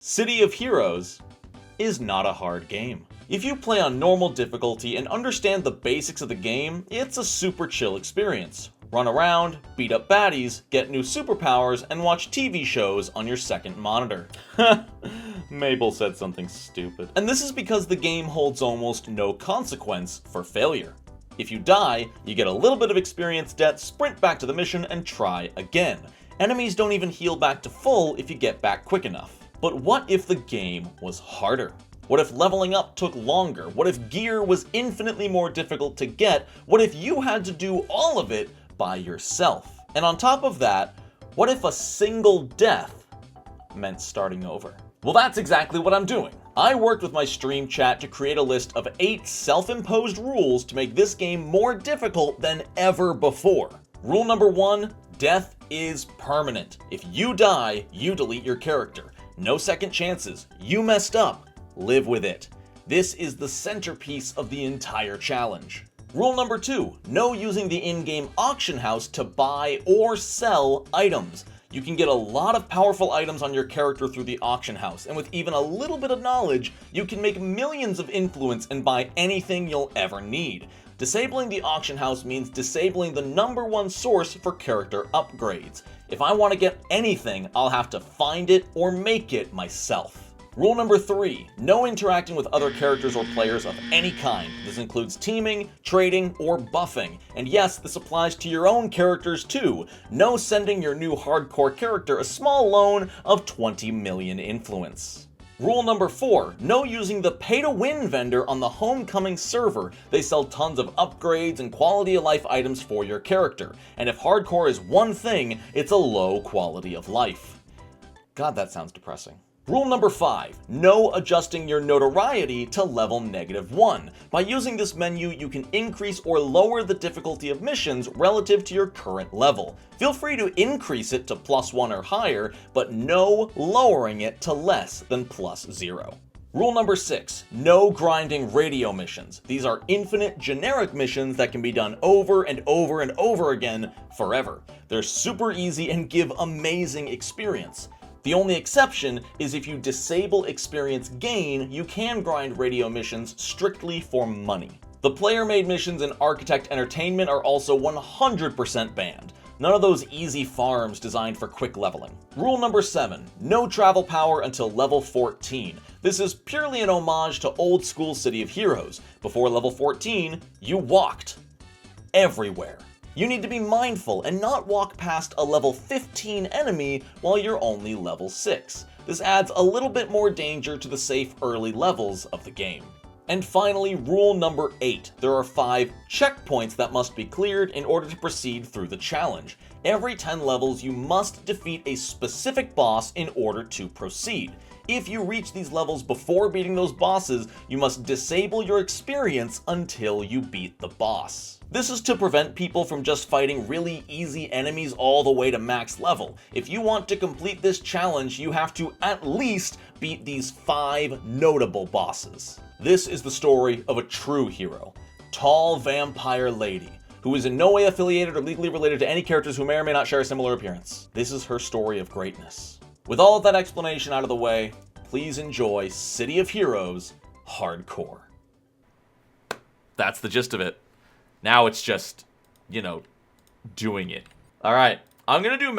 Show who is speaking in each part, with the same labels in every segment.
Speaker 1: City of Heroes is not a hard game. If you play on normal difficulty and understand the basics of the game, it's a super chill experience. Run around, beat up baddies, get new superpowers, and watch TV shows on your second monitor. Mabel said something stupid. And this is because the game holds almost no consequence for failure. If you die, you get a little bit of experience debt, sprint back to the mission, and try again. Enemies don't even heal back to full if you get back quick enough. But what if the game was harder? What if leveling up took longer? What if gear was infinitely more difficult to get? What if you had to do all of it by yourself? And on top of that, what if a single death meant starting over? Well, that's exactly what I'm doing. I worked with my stream chat to create a list of 8 self-imposed rules to make this game more difficult than ever before. Rule number 1, death is permanent. If you die, you delete your character. No second chances. You messed up. Live with it. This is the centerpiece of the entire challenge. Rule number 2, no using the in-game auction house to buy or sell items. You can get a lot of powerful items on your character through the auction house, and with even a little bit of knowledge, you can make millions of influence and buy anything you'll ever need. Disabling the auction house means disabling the #1 source for character upgrades. If I want to get anything, I'll have to find it or make it myself. Rule number 3, no interacting with other characters or players of any kind. This includes teaming, trading, or buffing. And yes, this applies to your own characters too. No sending your new hardcore character a small loan of 20 million influence. Rule number 4, no using the pay-to-win vendor on the Homecoming server. They sell tons of upgrades and quality of life items for your character. And if hardcore is one thing, it's a low quality of life. God, that sounds depressing. Rule number 5, no adjusting your notoriety to level -1. By using this menu, you can increase or lower the difficulty of missions relative to your current level. Feel free to increase it to +1 or higher, but no lowering it to less than +0. Rule number 6, no grinding radio missions. These are infinite generic missions that can be done over and over and over again forever. They're super easy and give amazing experience. The only exception is if you disable experience gain, you can grind radio missions strictly for money. The player-made missions in Architect Entertainment are also 100% banned. None of those easy farms designed for quick leveling. Rule number 7, no travel power until level 14. This is purely an homage to old school City of Heroes. Before level 14, you walked everywhere. You need to be mindful and not walk past a level 15 enemy while you're only level 6. This adds a little bit more danger to the safe early levels of the game. And finally, rule number 8. There are 5 checkpoints that must be cleared in order to proceed through the challenge. Every 10 levels, you must defeat a specific boss in order to proceed. If you reach these levels before beating those bosses, you must disable your experience until you beat the boss. This is to prevent people from just fighting really easy enemies all the way to max level. If you want to complete this challenge, you have to at least beat these 5 notable bosses. This is the story of a true hero, Tall Vampire Lady, who is in no way affiliated or legally related to any characters who may or may not share a similar appearance. This is her story of greatness. With all of that explanation out of the way, please enjoy City of Heroes Hardcore. That's the gist of it. Now it's just, doing it. Alright, I'm gonna do,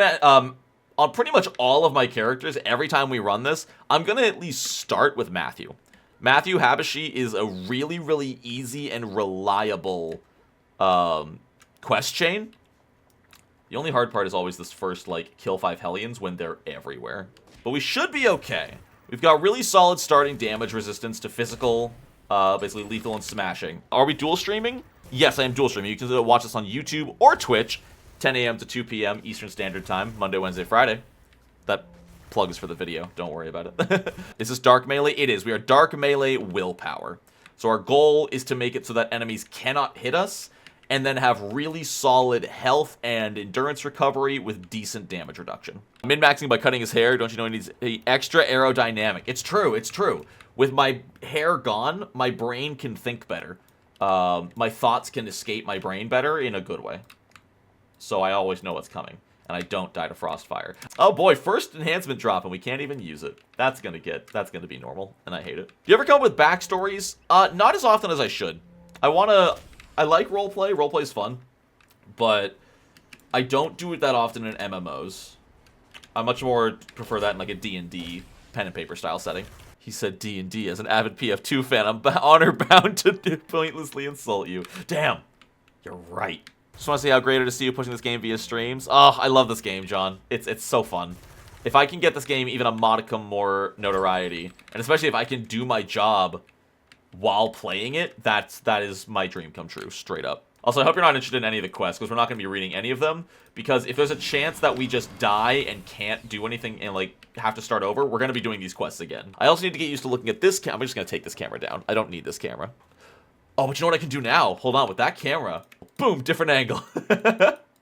Speaker 1: on pretty much all of my characters, every time we run this, I'm gonna at least start with Matthew. Matthew Habashi is a really, really easy and reliable, quest chain. The only hard part is always this first, kill 5 Hellions when they're everywhere. But we should be okay. We've got really solid starting damage resistance to physical, basically lethal and smashing. Are we dual streaming? Yes, I am dual streaming. You can watch this on YouTube or Twitch, 10 a.m. to 2 p.m. Eastern Standard Time, Monday, Wednesday, Friday. That plug is for the video. Don't worry about it. Is this Dark Melee? It is. We are Dark Melee Willpower. So our goal is to make it so that enemies cannot hit us, and then have really solid health and endurance recovery with decent damage reduction. Min-maxing by cutting his hair. Don't you know he needs extra aerodynamic? It's true. It's true. With my hair gone, my brain can think better. My thoughts can escape my brain better in a good way. So I always know what's coming. and I don't die to Frostfire. Oh boy, first enhancement drop, and we can't even use it. That's gonna be normal, and I hate it. Do you ever come up with backstories? Not as often as I should. I like roleplay. Roleplay's fun, but I don't do it that often in MMOs. I much more prefer that in like a D&D pen and paper style setting. He said D&D. As an avid PF2 fan, I'm honor-bound to pointlessly insult you. Damn, you're right. Just want to see how great it is to see you pushing this game via streams. Oh, I love this game, John. It's so fun. If I can get this game even a modicum more notoriety, and especially if I can do my job while playing it, that is my dream come true, straight up. Also, I hope you're not interested in any of the quests, because we're not going to be reading any of them, because if there's a chance that we just die and can't do anything and, like, have to start over, we're going to be doing these quests again. I also need to get used to looking at this camera. I'm just going to take this camera down. I don't need this camera. Oh, but you know what I can do now? Hold on, with that camera. Boom, different angle.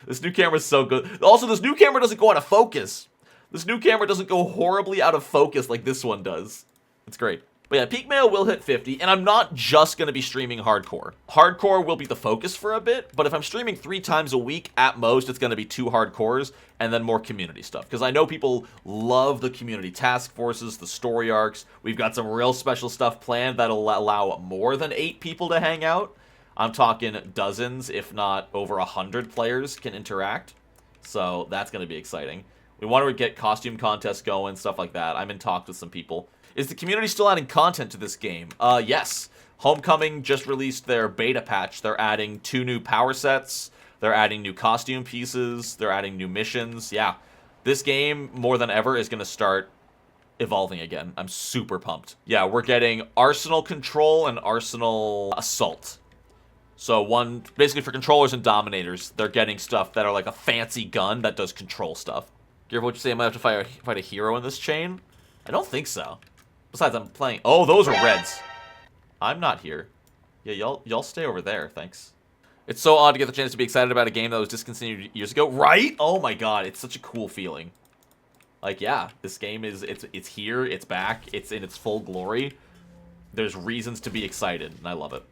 Speaker 1: This new camera's so good. Also, this new camera doesn't go out of focus. This new camera doesn't go horribly out of focus like this one does. It's great. But yeah, peak mail will hit 50, and I'm not just going to be streaming hardcore. Hardcore will be the focus for a bit, but if I'm streaming 3 times a week, at most, it's going to be 2 hardcores, and then more community stuff. Because I know people love the community task forces, the story arcs. We've got some real special stuff planned that'll allow more than 8 people to hang out. I'm talking dozens, if not over 100 players can interact. So that's going to be exciting. We want to get costume contests going, stuff like that. I'm in talks with some people. Is the community still adding content to this game? Yes. Homecoming just released their beta patch. They're adding 2 new power sets. They're adding new costume pieces. They're adding new missions. Yeah. This game, more than ever, is going to start evolving again. I'm super pumped. Yeah, we're getting Arsenal Control and Arsenal Assault. So one, basically for controllers and dominators, they're getting stuff that are like a fancy gun that does control stuff. Careful what you say, I might have to fight a hero in this chain? I don't think so. Besides, I'm playing... Oh, those are reds. I'm not here. Yeah, y'all stay over there, thanks. It's so odd to get the chance to be excited about a game that was discontinued years ago, right? Oh my god, it's such a cool feeling. Like, yeah, this game is... It's here, it's back, it's in its full glory. There's reasons to be excited, and I love it.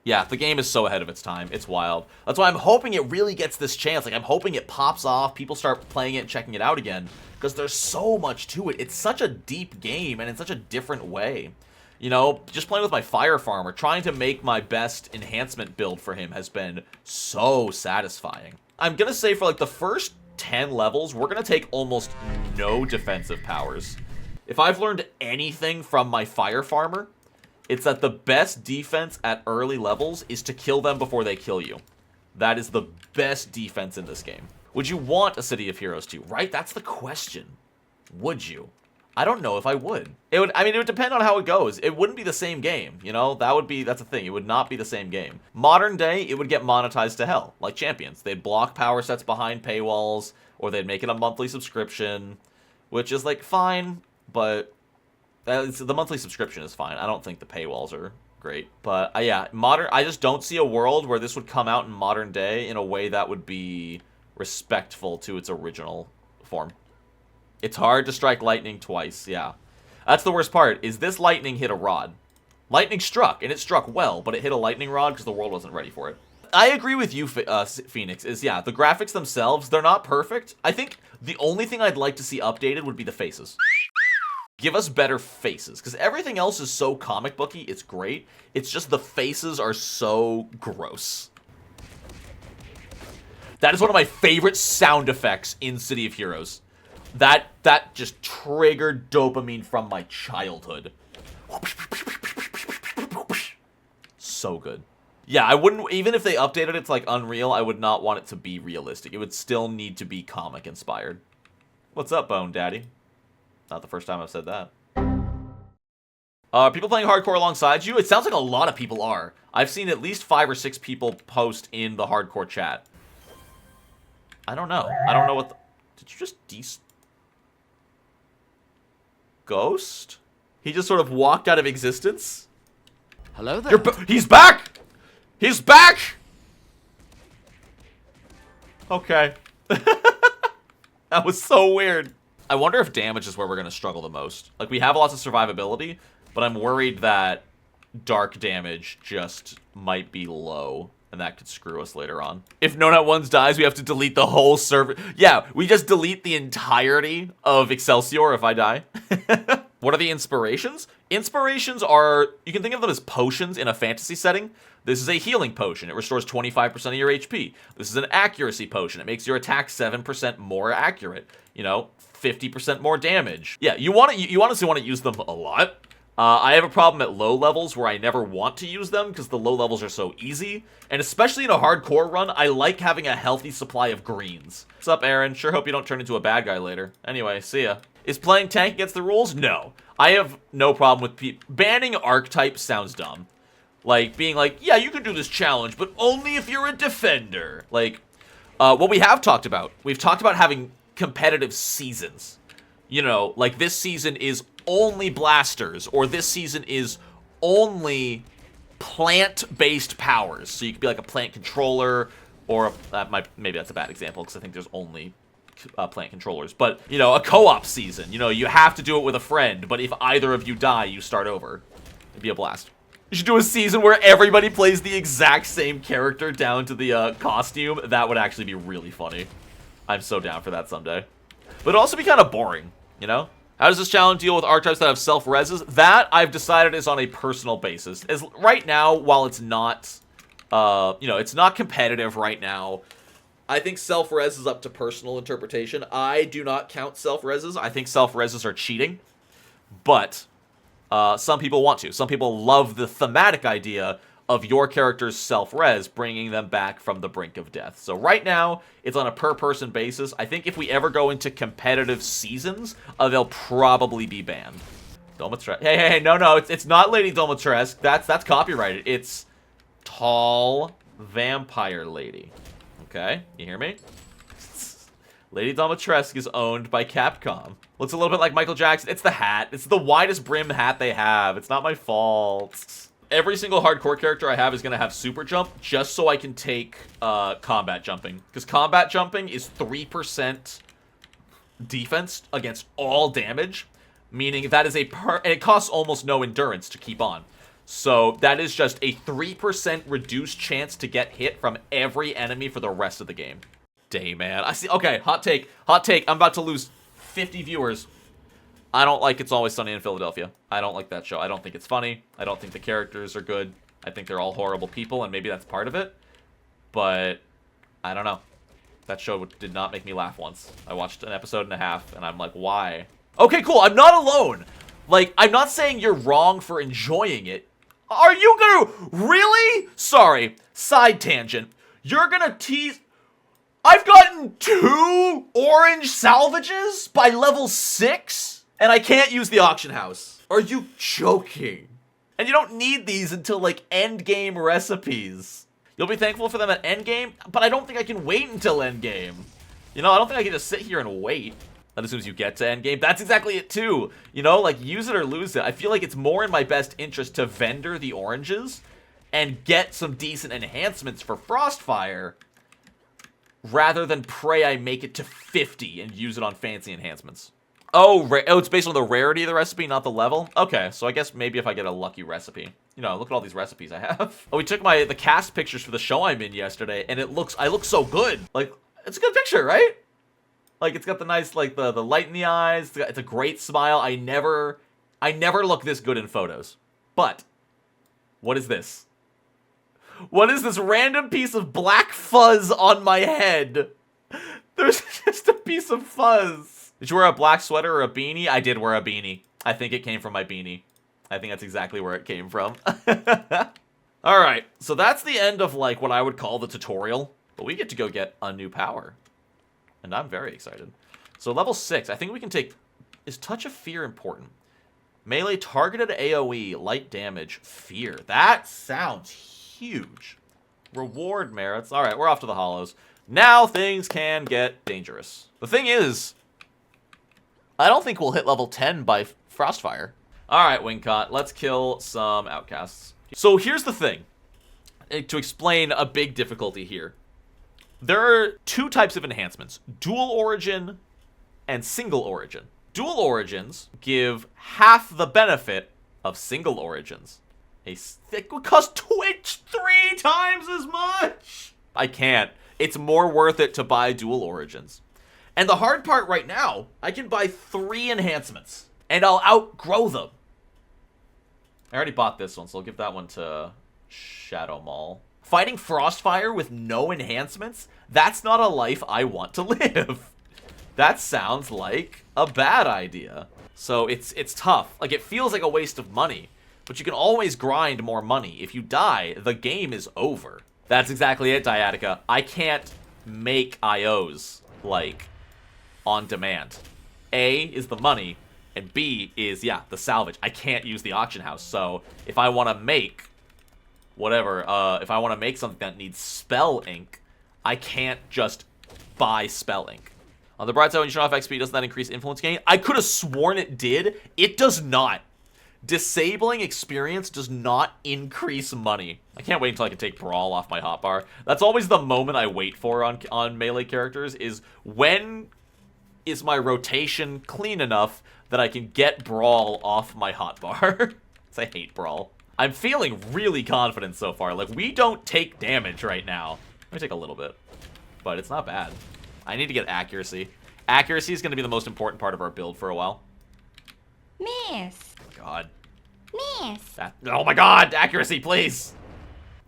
Speaker 1: Yeah, the game is so ahead of its time. It's wild. That's why I'm hoping it really gets this chance. Like, I'm hoping it pops off, people start playing it and checking it out again. Because there's so much to it. It's such a deep game, and in such a different way. You know, just playing with my Fire Farmer, trying to make my best enhancement build for him has been so satisfying. I'm gonna say for, like, the first 10 levels, we're gonna take almost no defensive powers. If I've learned anything from my Fire Farmer, it's that the best defense at early levels is to kill them before they kill you. That is the best defense in this game. Would you want a City of Heroes 2? Right? That's the question. Would you? I don't know if I would. It would depend on how it goes. It wouldn't be the same game, you know? That's the thing. It would not be the same game. Modern day, it would get monetized to hell, like Champions. They'd block power sets behind paywalls, or they'd make it a monthly subscription, which is, like, fine, but... the monthly subscription is fine. I don't think the paywalls are great. But, yeah, I just don't see a world where this would come out in modern day in a way that would be respectful to its original form. It's hard to strike lightning twice, yeah. That's the worst part, is this lightning hit a rod. Lightning struck, and it struck well, but it hit a lightning rod because the world wasn't ready for it. I agree with you, Phoenix, yeah, the graphics themselves, they're not perfect. I think the only thing I'd like to see updated would be the faces. Give us better faces, because everything else is so comic booky, it's great. It's just the faces are so gross. That is one of my favorite sound effects in City of Heroes. That just triggered dopamine from my childhood. So good. Yeah, I wouldn't, even if they updated it to like Unreal, I would not want it to be realistic. It would still need to be comic inspired. What's up, Bone Daddy? Not the first time I've said that. People playing hardcore alongside you? It sounds like a lot of people are. I've seen at least 5 or 6 people post in the hardcore chat. I don't know. I don't know what the... Did you just Ghost? He just sort of walked out of existence?
Speaker 2: Hello there.
Speaker 1: He's back! He's back! Okay. That was so weird. I wonder if damage is where we're going to struggle the most. Like, we have lots of survivability, but I'm worried that dark damage just might be low and that could screw us later on. If No Nut Ones dies, we have to delete the whole server. Yeah, we just delete the entirety of Excelsior if I die. What are the inspirations? Inspirations are, you can think of them as potions in a fantasy setting. This is a healing potion. It restores 25% of your HP. This is an accuracy potion. It makes your attack 7% more accurate. You know, 50% more damage. Yeah, you honestly want to use them a lot. I have a problem at low levels where I never want to use them because the low levels are so easy. And especially in a hardcore run, I like having a healthy supply of greens. What's up, Aaron? Sure hope you don't turn into a bad guy later. Anyway, see ya. Is playing tank against the rules? No. I have no problem with banning archetype sounds dumb. Like, being like, yeah, you can do this challenge, but only if you're a defender. Like, what we have talked about, we've talked about having competitive seasons. You know, like this season is only blasters, or this season is only plant-based powers. So you could be like a plant controller, or maybe that's a bad example because I think there's only plant controllers. But, you know, a co-op season. You know, you have to do it with a friend, but if either of you die, you start over. It'd be a blast. You should do a season where everybody plays the exact same character down to the costume. That would actually be really funny. I'm so down for that someday. But it'd also be kind of boring, you know? How does this challenge deal with archetypes that have self-reses? That, I've decided, is on a personal basis. As right now, while it's not, you know, it's not competitive right now, I think self-res is up to personal interpretation. I do not count self-reses. I think self-reses are cheating. But some people want to. Some people love the thematic idea of your character's self-res, bringing them back from the brink of death. So right now, it's on a per-person basis. I think if we ever go into competitive seasons, they'll probably be banned. Domitrescu. Hey, no, it's not Lady Domitrescu. That's copyrighted. It's Tall Vampire Lady. Okay, you hear me? Lady Domitrescu is owned by Capcom. Looks a little bit like Michael Jackson. It's the hat. It's the widest brim hat they have. It's not my fault. Every single hardcore character I have is going to have super jump just so I can take combat jumping. Because combat jumping is 3% defense against all damage. Meaning that is and it costs almost no endurance to keep on. So that is just a 3% reduced chance to get hit from every enemy for the rest of the game. Dang, man. I see. Okay, hot take. Hot take. I'm about to lose 50 viewers. I don't like It's Always Sunny in Philadelphia. I don't like that show. I don't think it's funny. I don't think the characters are good. I think they're all horrible people, and maybe that's part of it. But I don't know. That show did not make me laugh once. I watched an episode and a half, and I'm like, why? Okay, cool. I'm not alone. Like, I'm not saying you're wrong for enjoying it. Are you gonna... Really? Sorry. Side tangent. You're gonna tease... I've gotten 2 orange salvages by level 6? And I can't use the auction house. Are you joking? And you don't need these until, like, endgame recipes. You'll be thankful for them at endgame, but I don't think I can wait until endgame. You know, I don't think I can just sit here and wait. That assumes you get to endgame. That's exactly it, too. You know, like, use it or lose it. I feel like it's more in my best interest to vendor the oranges and get some decent enhancements for Frostfire rather than pray I make it to 50 and use it on fancy enhancements. Oh, it's based on the rarity of the recipe, not the level? Okay, so I guess maybe if I get a lucky recipe. You know, look at all these recipes I have. Oh, we took the cast pictures for the show I'm in yesterday, and I look so good. Like, it's a good picture, right? Like, it's got the nice, like, the light in the eyes. It's a great smile. I never look this good in photos. But, what is this? What is this random piece of black fuzz on my head? There's just a piece of fuzz. Did you wear a black sweater or a beanie? I did wear a beanie. I think it came from my beanie. I think that's exactly where it came from. Alright, so that's the end of, like, what I would call the tutorial. But we get to go get a new power. And I'm very excited. So level 6, I think we can take... Is Touch of Fear important? Melee targeted AoE, light damage, fear. That sounds huge. Reward merits. Alright, we're off to the hollows. Now things can get dangerous. The thing is... I don't think we'll hit level 10 by Frostfire. Alright, Wingcott, let's kill some outcasts. So here's the thing. To explain a big difficulty here. There are 2 types of enhancements. Dual Origin and Single Origin. Dual Origins give half the benefit of Single Origins. It would cost Twitch 3 times as much! I can't. It's more worth it to buy Dual Origins. And the hard part right now, I can buy 3 enhancements. And I'll outgrow them. I already bought this one, so I'll give that one to Shadow Mall. Fighting Frostfire with no enhancements? That's not a life I want to live. That sounds like a bad idea. So it's tough. Like, it feels like a waste of money. But you can always grind more money. If you die, the game is over. That's exactly it, Diatica. I can't make IOs, like, on demand. A is the money, and B is, yeah, the salvage. I can't use the auction house. So if I want to make whatever, if I want to make something that needs spell ink, I can't just buy spell ink. On the bright side, when you turn off XP, doesn't that increase influence gain? I could have sworn it did. It does not. Disabling experience does not increase money. I can't wait until I can take Brawl off my hotbar. That's always the moment I wait for on melee characters, is when is my rotation clean enough that I can get Brawl off my hotbar. 'Cause I hate Brawl. I'm feeling really confident so far. Like, we don't take damage right now. Let me take a little bit. But it's not bad. I need to get accuracy. Accuracy is going to be the most important part of our build for a while.
Speaker 2: Miss.
Speaker 1: God.
Speaker 2: Miss.
Speaker 1: Oh my god, accuracy, please.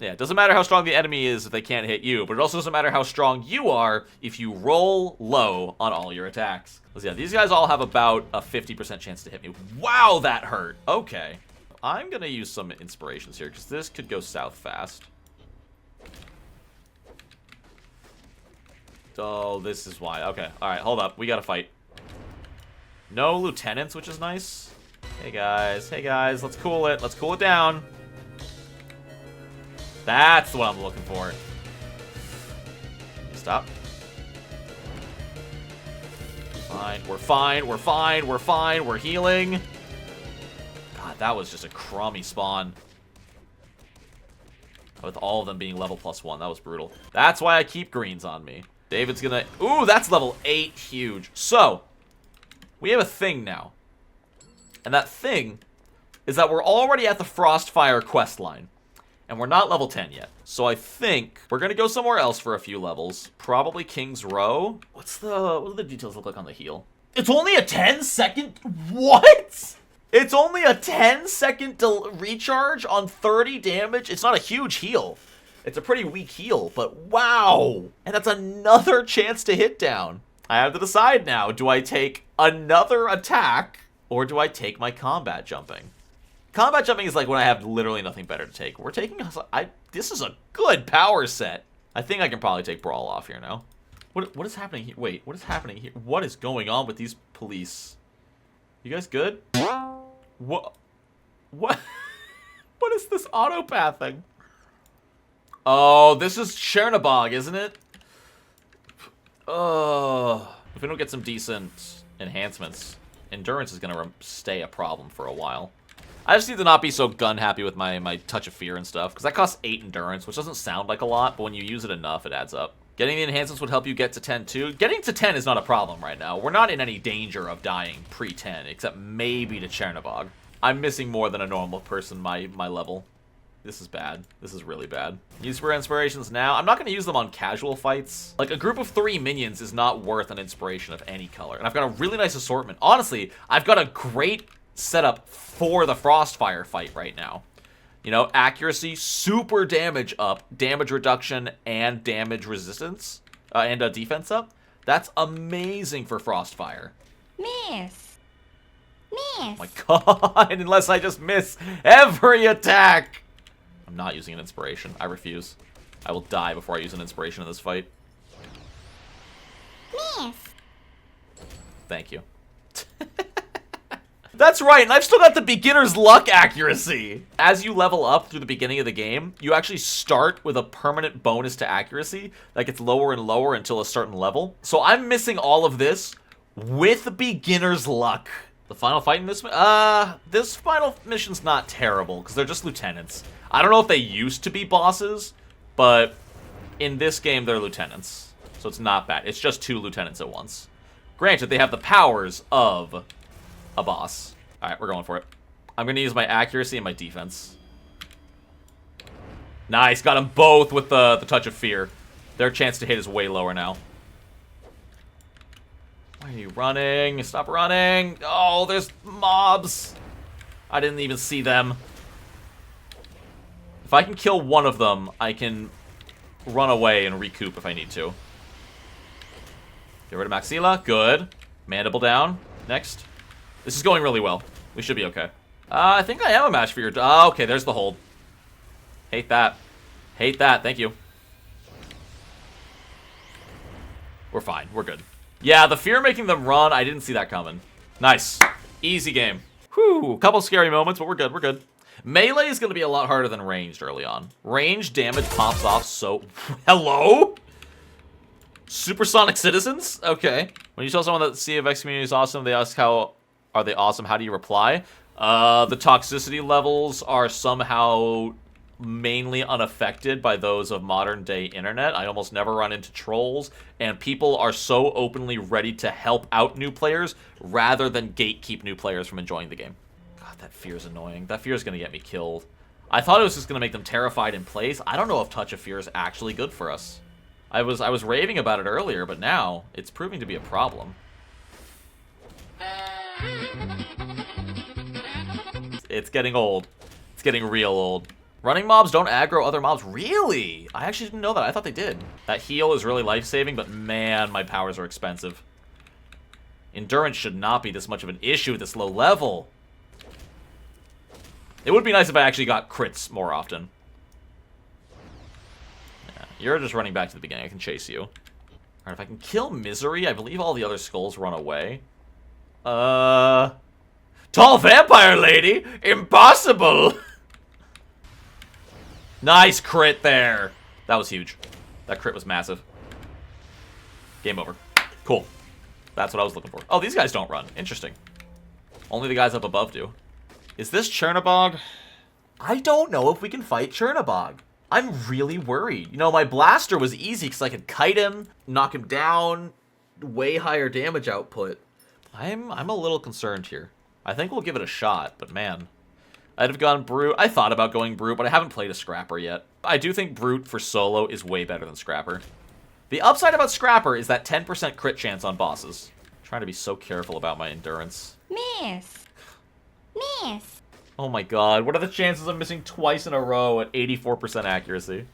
Speaker 1: Yeah, it doesn't matter how strong the enemy is if they can't hit you, but it also doesn't matter how strong you are if you roll low on all your attacks. Because yeah, these guys all have about a 50% chance to hit me. Wow, that hurt. Okay. I'm going to use some inspirations here, because this could go south fast. Oh, this is why. Okay, alright, hold up. We gotta fight. No lieutenants, which is nice. Hey guys, let's cool it. Let's cool it down. That's what I'm looking for. Stop. Fine, we're fine, we're fine, we're fine, we're healing. God, that was just a crummy spawn. With all of them being level +1, that was brutal. That's why I keep greens on me. David's gonna... Ooh, that's level 8. Huge. So, we have a thing now. And that thing is that we're already at the Frostfire quest line. And we're not level 10 yet. So I think we're gonna go somewhere else for a few levels. Probably King's Row. What do the details look like on the heal? It's only a 10-second... What? It's only a 10-second recharge on 30 damage? It's not a huge heal. It's a pretty weak heal, but wow! And that's another chance to hit down. I have to decide now. Do I take another attack, or do I take my combat jumping? Combat jumping is like when I have literally nothing better to take. We're taking... This is a good power set. I think I can probably take Brawl off here now. What is happening here? Wait, what is happening here? What is going on with these police? You guys good? What? What? What is this autopathing? Oh, this is Chernobog, isn't it? Oh, if we don't get some decent enhancements, endurance is gonna stay a problem for a while. I just need to not be so gun-happy with my touch of fear and stuff, because that costs 8 endurance, which doesn't sound like a lot, but when you use it enough, it adds up. Getting the enhancements would help you get to 10 too. Getting to 10 is not a problem right now. We're not in any danger of dying pre-10, except maybe to Chernobog. I'm missing more than a normal person my level. This is bad. This is really bad. Use for inspirations now. I'm not going to use them on casual fights. Like, a group of 3 minions is not worth an inspiration of any color. And I've got a really nice assortment. Honestly, I've got a great setup for the Frostfire fight right now. You know, accuracy, super damage up, damage reduction, and damage resistance, and a defense up. That's amazing for Frostfire.
Speaker 2: Miss.
Speaker 1: Oh my god, unless I just miss every attack. I'm not using an inspiration. I refuse. I will die before I use an inspiration in this fight.
Speaker 2: Miss.
Speaker 1: Thank you. That's right, and I've still got the beginner's luck accuracy. As you level up through the beginning of the game, you actually start with a permanent bonus to accuracy that gets lower and lower until a certain level. So I'm missing all of this with beginner's luck. The final fight in this final mission's not terrible, because they're just lieutenants. I don't know if they used to be bosses, but in this game, they're lieutenants. So it's not bad. It's just 2 lieutenants at once. Granted, they have the powers of a boss. Alright, we're going for it. I'm going to use my accuracy and my defense. Nice, got them both with the Touch of Fear. Their chance to hit is way lower now. Why are you running? Stop running. Oh, there's mobs. I didn't even see them. If I can kill one of them, I can run away and recoup if I need to. Get rid of Maxilla. Good. Mandible down. Next. This is going really well. We should be okay. I think I am a match for your... Oh, okay, there's the hold. Hate that. Hate that. Thank you. We're fine. We're good. Yeah, the fear making them run, I didn't see that coming. Nice. Easy game. Whew. Couple scary moments, but we're good. We're good. Melee is going to be a lot harder than ranged early on. Ranged damage pops off so... Hello? Supersonic citizens? Okay. When you tell someone that the Sea of X community is awesome, they ask how are they awesome, how do you reply? The toxicity levels are somehow mainly unaffected by those of modern day internet. I almost never run into trolls, and people are so openly ready to help out new players rather than gatekeep new players from enjoying the game. God, that fear is annoying. That fear is going to get me killed. I thought it was just going to make them terrified in place. I don't know if Touch of Fear is actually good for us. I was raving about it earlier, but now it's proving to be a problem. It's getting old. It's getting real old. Running mobs don't aggro other mobs. Really? I actually didn't know that. I thought they did. That heal is really life-saving, but man, my powers are expensive. Endurance should not be this much of an issue at this low level. It would be nice if I actually got crits more often. Yeah, you're just running back to the beginning. I can chase you. Alright, if I can kill Misery, I believe all the other skulls run away. Tall vampire lady? Impossible! Nice crit there. That was huge. That crit was massive. Game over. Cool. That's what I was looking for. Oh, these guys don't run. Interesting. Only the guys up above do. Is this Chernobog? I don't know if we can fight Chernobog. I'm really worried. You know, my blaster was easy because I could kite him, knock him down, way higher damage output. I'm a little concerned here. I think we'll give it a shot, but man. I'd have gone Brute. I thought about going Brute, but I haven't played a Scrapper yet. I do think Brute for solo is way better than Scrapper. The upside about Scrapper is that 10% crit chance on bosses. I'm trying to be so careful about my endurance.
Speaker 2: Miss. Miss.
Speaker 1: Oh my god, what are the chances of missing twice in a row at 84% accuracy?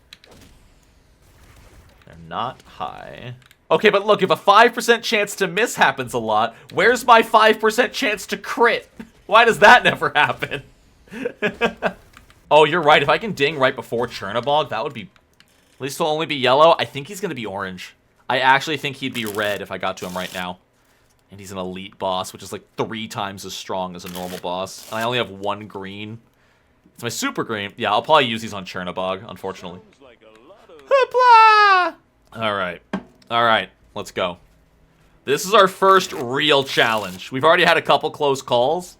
Speaker 1: They're not high. Okay, but look, if a 5% chance to miss happens a lot, where's my 5% chance to crit? Why does that never happen? Oh, you're right. If I can ding right before Chernobog, that would be... At least he'll only be yellow. I think he's going to be orange. I actually think he'd be red if I got to him right now. And he's an elite boss, which is like 3 times as strong as a normal boss. And I only have 1 green. It's my super green. Yeah, I'll probably use these on Chernobog, unfortunately. Hoopla! Alright. Alright, let's go. This is our first real challenge. We've already had a couple close calls.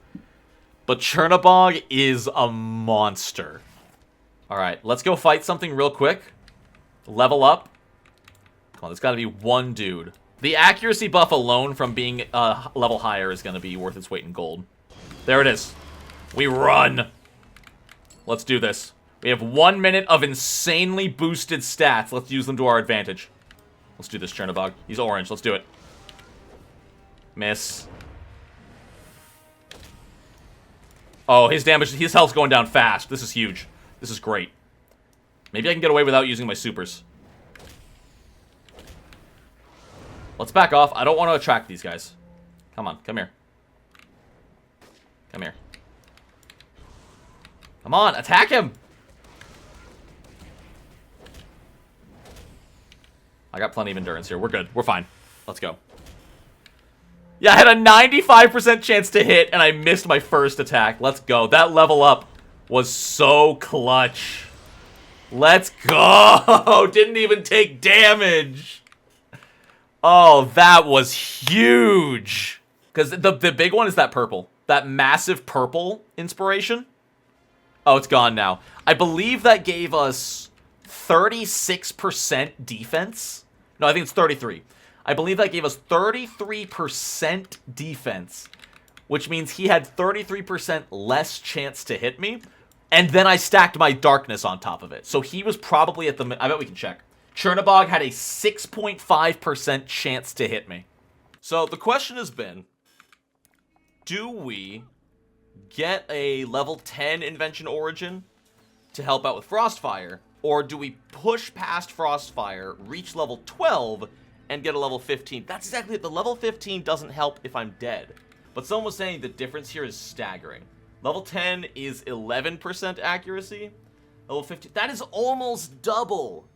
Speaker 1: But Chernobog is a monster. Alright, let's go fight something real quick. Level up. Come on, there's gotta be one dude. The accuracy buff alone from being a level higher is gonna be worth its weight in gold. There it is. We run. Let's do this. We have 1 minute of insanely boosted stats. Let's use them to our advantage. Let's do this, Chernobog. He's orange. Let's do it. Miss. Oh, his damage, his health's going down fast. This is huge. This is great. Maybe I can get away without using my supers. Let's back off. I don't want to attract these guys. Come on, come here. Come here. Come on, attack him! I got plenty of endurance here. We're good. We're fine. Let's go. Yeah, I had a 95% chance to hit, and I missed my first attack. Let's go. That level up was so clutch. Let's go! Didn't even take damage. Oh, that was huge. Because the big one is that purple. That massive purple inspiration. Oh, it's gone now. I believe that gave us 36% defense. No, I think it's 33. I believe that gave us 33% defense, which means he had 33% less chance to hit me, And then I stacked my darkness on top of it. So he was probably at the... I bet we can check. Chernobog had a 6.5% chance to hit me. So the question has been, do we get a level 10 Invention Origin to help out with Frostfire? Or do we push past Frostfire, reach level 12, and get a level 15? That's exactly it. The level 15 doesn't help if I'm dead. But someone was saying the difference here is staggering. Level 10 is 11% accuracy. Level 15, that is almost double.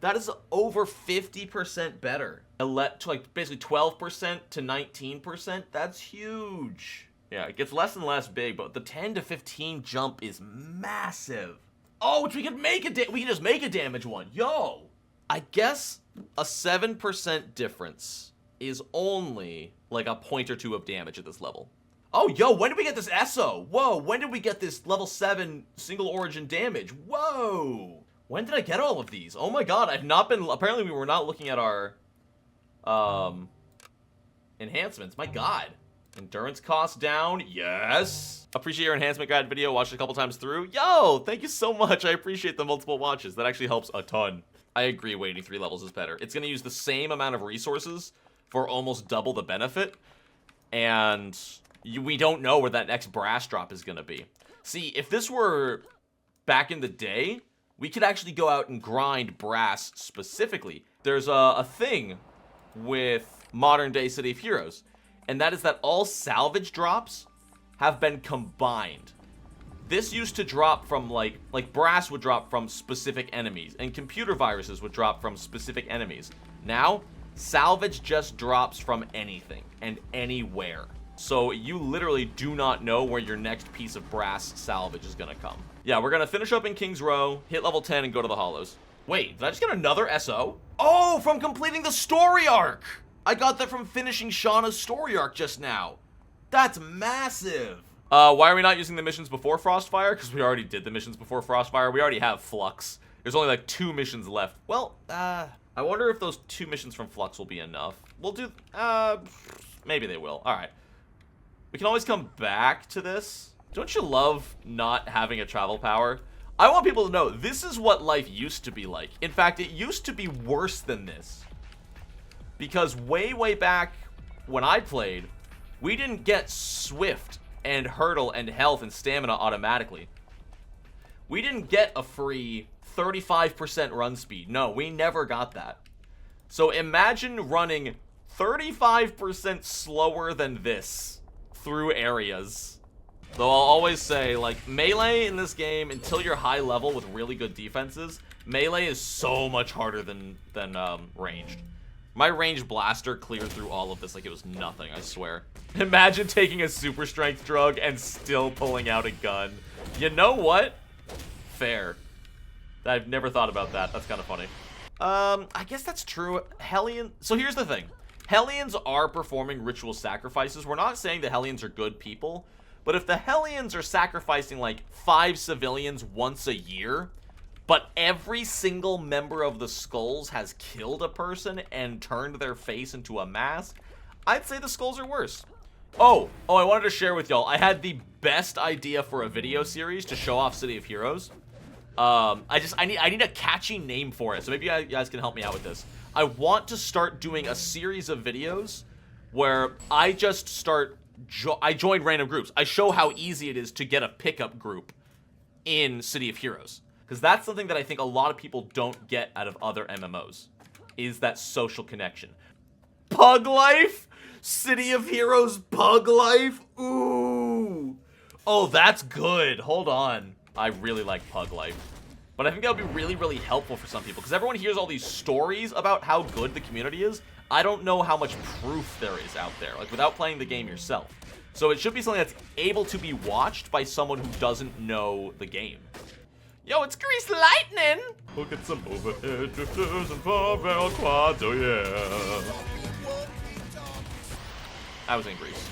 Speaker 1: That is over 50% better. Like basically 12% to 19%. That's huge. Yeah, it gets less and less big, but the 10 to 15 jump is massive. Oh, which we could make we can just make a damage one. Yo! I guess a 7% difference is only like a point or two of damage at this level. Oh, yo, when did we get this ESO? Whoa, when did we get this level 7 single origin damage? Whoa! When did I get all of these? Oh my god, I've not been... Apparently we were not looking at our... enhancements. My god. Endurance cost down. Yes. Appreciate your enhancement guide video. Watched it a couple times through. Yo, thank you so much. I appreciate the multiple watches. That actually helps a ton. I agree waiting 3 levels is better. It's going to use the same amount of resources for almost double the benefit. And... we don't know where that next brass drop is going to be. See, if this were back in the day, we could actually go out and grind brass specifically. There's a thing with modern day City of Heroes, and that is that all salvage drops have been combined. This used to drop from like brass would drop from specific enemies, and computer viruses would drop from specific enemies. Now, salvage just drops from anything and anywhere. So you literally do not know where your next piece of brass salvage is going to come. Yeah, we're going to finish up in King's Row, hit level 10, and go to the Hollows. Wait, did I just get another SO? Oh, from completing the story arc! I got that from finishing Shauna's story arc just now. That's massive! Why are we not using the missions before Frostfire? Because we already did the missions before Frostfire. We already have Flux. There's only like 2 missions left. Well, I wonder if those 2 missions from Flux will be enough. We'll do... maybe they will. Alright. We can always come back to this. Don't you love not having a travel power? I want people to know this is what life used to be like. In fact, it used to be worse than this. Because way back when I played, we didn't get Swift and Hurdle and Health and Stamina automatically. We didn't get a free 35% run speed. No, we never got that. So imagine running 35% slower than this through areas. Though I'll always say, like, melee in this game, until you're high level with really good defenses, melee is so much harder than ranged. My ranged blaster cleared through all of this like it was nothing, I swear. Imagine taking a super strength drug and still pulling out a gun. You know what? Fair. I've never thought about that. That's kind of funny. I guess that's true. Hellion... So here's the thing. Hellions are performing ritual sacrifices. We're not saying the Hellions are good people, but if the Hellions are sacrificing like 5 civilians once a year, but every single member of the Skulls has killed a person and turned their face into a mask, I'd say the Skulls are worse. Oh, I wanted to share with y'all, I had the best idea for a video series to show off City of Heroes. I need a catchy name for it, so maybe you guys can help me out with this. I want to start doing a series of videos where I just start... I join random groups. I show how easy it is to get a pickup group in City of Heroes. Because that's something that I think a lot of people don't get out of other MMOs. Is that social connection. Pug Life? City of Heroes Pug Life? Ooh. Oh, that's good. Hold on. I really like Pug Life. But I think that would be really helpful for some people. Because everyone hears all these stories about how good the community is. I don't know how much proof there is out there, like without playing the game yourself. So it should be something that's able to be watched by someone who doesn't know the game. Yo, it's Grease Lightning! Look at some overhead drifters and far quads, oh yeah. I was in Grease.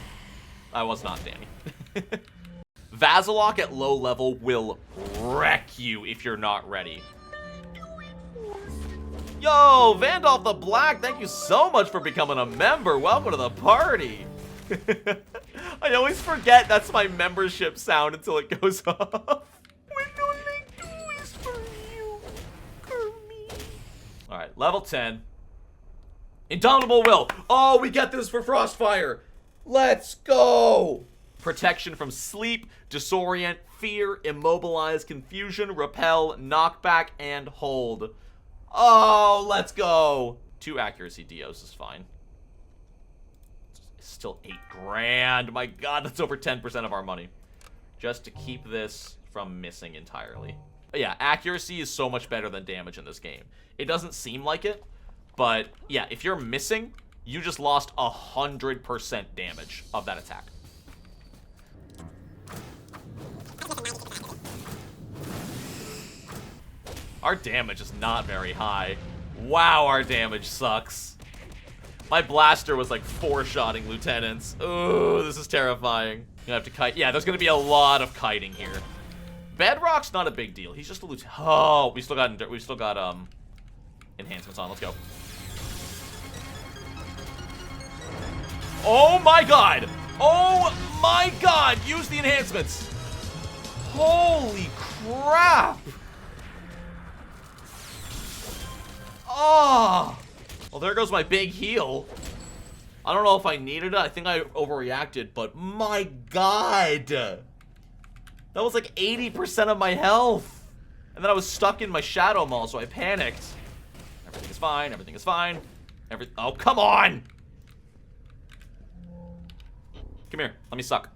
Speaker 1: I was not Danny. Vazalok at low level will wreck you if you're not ready. Yo, Vandolph the Black, thank you so much for becoming a member. Welcome to the party. I always forget that's my membership sound until it goes off. Alright, level 10. Indomitable Will. Oh, we get this for Frostfire. Let's go. Protection from sleep, disorient, fear, immobilize, confusion, repel, knockback, and hold. Oh, let's go. 2 accuracy Dios is fine. It's still 8 grand. My god, that's over 10% of our money. Just to keep this from missing entirely. But yeah, accuracy is so much better than damage in this game. It doesn't seem like it, but yeah, if you're missing, you just lost 100% damage of that attack. Our damage is not very high. Wow, our damage sucks. My blaster was like 4-shotting lieutenants. Ooh, this is terrifying. You have to kite. Yeah, there's gonna be a lot of kiting here. Bedrock's not a big deal. He's just a lieutenant. Oh, we still got enhancements on. Let's go. Oh my god! Oh my god! Use the enhancements! Holy crap! Oh! Well, there goes my big heal. I don't know if I needed it. I think I overreacted, but my god! That was like 80% of my health. And then I was stuck in my Shadow Maul, so I panicked. Everything is fine. Everything is fine. Oh, come on! Come here. Let me suck.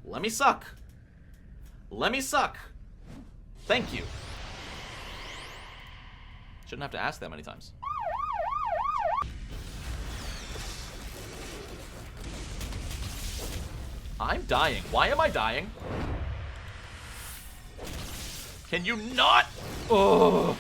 Speaker 1: Let me suck. Let me suck. Thank you. Shouldn't have to ask that many times. I'm dying. Why am I dying? Can you not? Oh.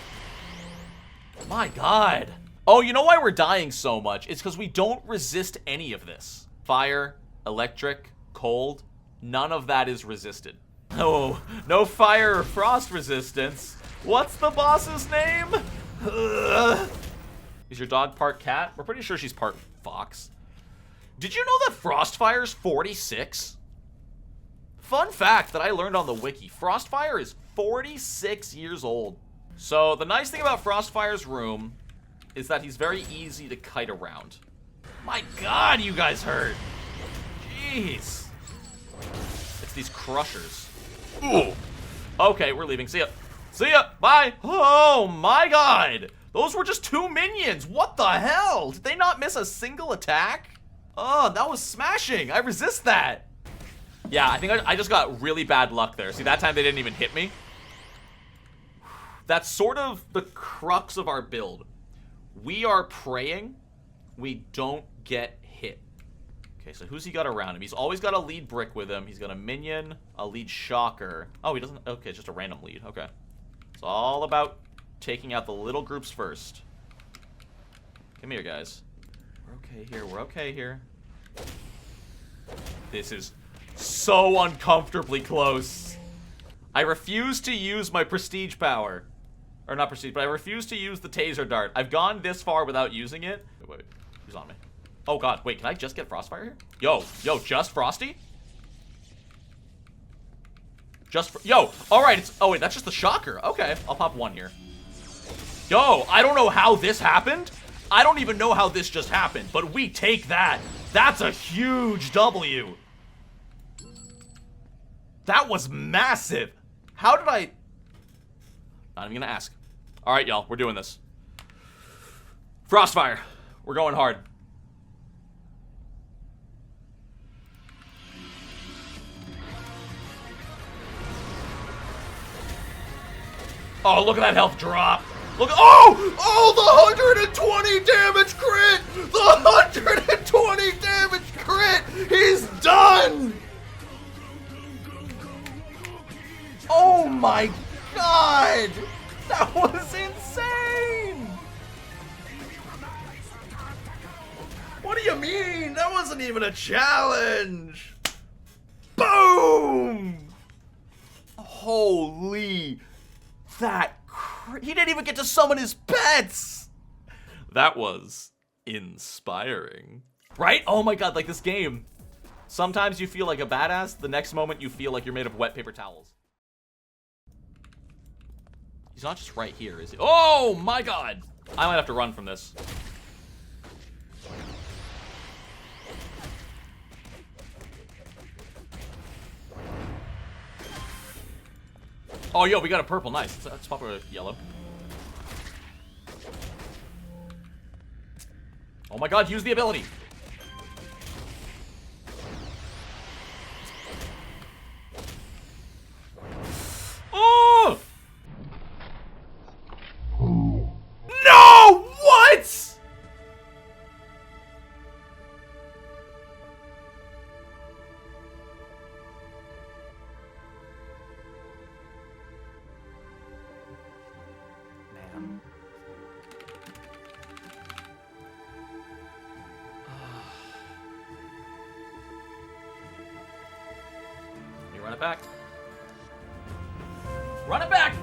Speaker 1: My god. Oh, you know why we're dying so much? It's because we don't resist any of this. Fire, electric, cold, none of that is resisted. Oh, no fire or frost resistance. What's the boss's name? Is your dog part cat? We're pretty sure she's part fox. Did you know that Frostfire's 46? Fun fact that I learned on the wiki. Frostfire is 46 years old. So the nice thing about Frostfire's room is that he's very easy to kite around. My god, you guys hurt. Jeez. It's these crushers. Ooh. Okay, we're leaving. See ya. See ya. Bye. Oh my god. Those were just 2 minions. What the hell? Did they not miss a single attack? Oh, that was smashing. I resist that. Yeah, I think I just got really bad luck there. See, that time they didn't even hit me. That's sort of the crux of our build. We are praying we don't get hit. Okay, so who's he got around him? He's always got a lead brick with him. He's got a minion, a lead shocker. Oh, he doesn't. Okay, it's just a random lead. Okay. It's all about taking out the little groups first. Come here, guys. We're okay here. We're okay here. This is so uncomfortably close. I refuse to use my prestige power. Or not prestige, but I refuse to use the taser dart. I've gone this far without using it. Wait, who's on me? Oh god, wait, can I just get Frostfire here? Yo, just Frosty? Yo, alright, it's, oh wait, that's just the shocker. Okay, I'll pop 1 here. Yo, I don't know how this happened. I don't even know how this just happened, but we take that. That's a huge W. That was massive. How did I... Not even gonna ask. Alright, y'all, we're doing this. Frostfire. We're going hard. Oh, look at that health drop. Look, oh, the 120 damage crit. The 120 damage crit. He's done. Oh my god. That was insane. What do you mean? That wasn't even a challenge. Boom. Holy. He didn't even get to summon his pets! That was inspiring. Right? Oh my god, like this game. Sometimes you feel like a badass, the next moment you feel like you're made of wet paper towels. He's not just right here, is he? Oh my god! I might have to run from this. Oh, yo, we got a purple. Nice. Let's swap a yellow. Oh my god, use the ability. Oh! No! What? Man. You run it back. Run it back!